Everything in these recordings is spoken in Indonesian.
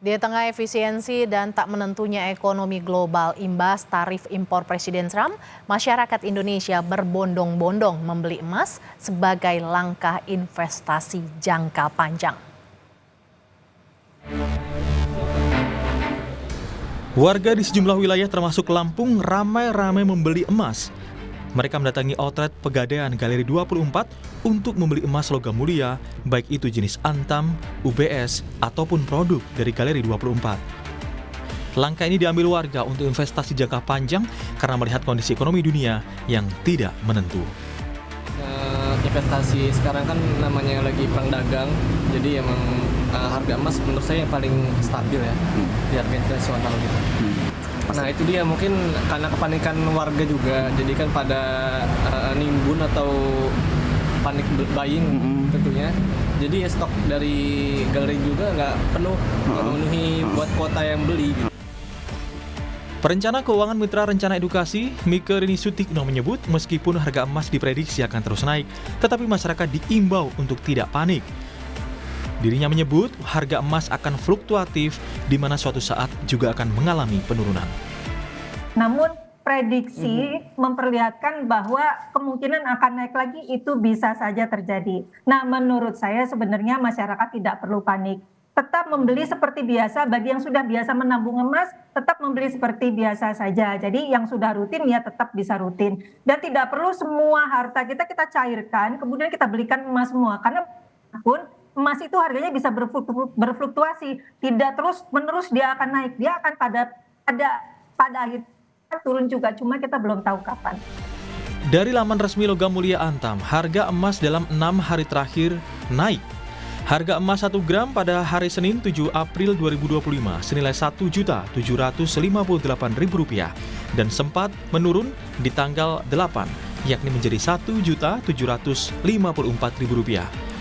Di tengah efisiensi dan tak menentunya ekonomi global imbas tarif impor Presiden Trump, masyarakat Indonesia berbondong-bondong membeli emas sebagai langkah investasi jangka panjang. Warga di sejumlah wilayah termasuk Lampung ramai-ramai membeli emas. Mereka mendatangi outlet Pegadaian Galeri 24 untuk membeli emas logam mulia, baik itu jenis Antam, UBS, ataupun produk dari Galeri 24. Langkah ini diambil warga untuk investasi jangka panjang karena melihat kondisi ekonomi dunia yang tidak menentu. Investasi sekarang kan namanya lagi perang dagang, jadi emang harga emas menurut saya yang paling stabil ya, di harga internasional gitu. Nah itu dia, mungkin karena kepanikan warga juga, jadi kan pada nimbun atau panik buying tentunya. Jadi ya stok dari galeri juga nggak penuh, nggak memenuhi buat kuota yang beli gitu. Perencana Keuangan Mitra Rencana Edukasi, Mike Rini Sutikno menyebut meskipun harga emas diprediksi akan terus naik, tetapi masyarakat diimbau untuk tidak panik. Dirinya menyebut harga emas akan fluktuatif, di mana suatu saat juga akan mengalami penurunan. Namun prediksi memperlihatkan bahwa kemungkinan akan naik lagi itu bisa saja terjadi. Nah, menurut saya sebenarnya masyarakat tidak perlu panik. Tetap membeli seperti biasa, bagi yang sudah biasa menabung emas, tetap membeli seperti biasa saja. Jadi yang sudah rutin ya tetap bisa rutin. Dan tidak perlu semua harta kita cairkan, kemudian kita belikan emas semua. Karena pun emas itu harganya bisa berfluktuasi, tidak terus menerus dia akan naik, dia akan pada akhirnya turun juga, cuma kita belum tahu kapan. Dari laman resmi Logam Mulia Antam, harga emas dalam 6 hari terakhir naik. Harga emas 1 gram pada hari Senin 7 April 2025 senilai Rp1.258.000 dan sempat menurun di tanggal 8, yakni menjadi Rp1.754.000.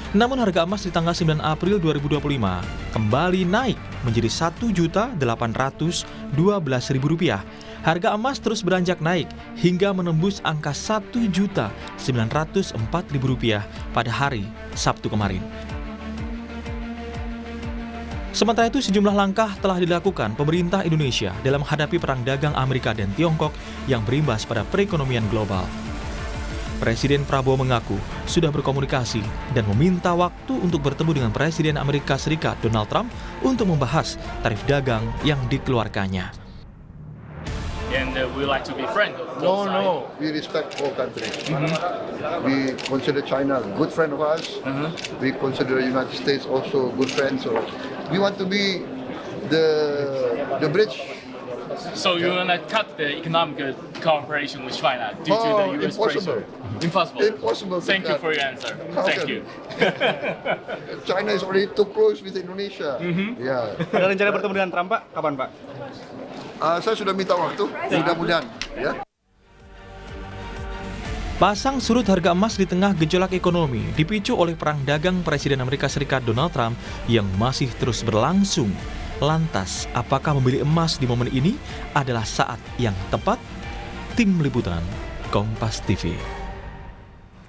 Namun harga emas di tanggal 9 April 2025 kembali naik menjadi Rp1.812.000. Harga emas terus beranjak naik hingga menembus angka Rp1.904.000 pada hari Sabtu kemarin. Sementara itu sejumlah langkah telah dilakukan pemerintah Indonesia dalam menghadapi perang dagang Amerika dan Tiongkok yang berimbas pada perekonomian global. Presiden Prabowo mengaku sudah berkomunikasi dan meminta waktu untuk bertemu dengan Presiden Amerika Serikat Donald Trump untuk membahas tarif dagang yang dikeluarkannya. And we like to be friends of both sides. No, we respect all countries. We consider China a good friend of us. We consider the United States also a good friend. So we want to be the bridge. So you want to cut the economic cooperation with China due to the US pressure? Impossible. Impossible. Thank you for your answer. Thank you. China is already too close with Indonesia. Yeah. Ada rencana bertemu dengan Trump, Pak? Kapan, Pak? Saya sudah minta waktu, mudah-mudahan. Ya. Pasang surut harga emas di tengah gejolak ekonomi dipicu oleh perang dagang Presiden Amerika Serikat Donald Trump yang masih terus berlangsung. Lantas, apakah membeli emas di momen ini adalah saat yang tepat? Tim Liputan Kompas TV.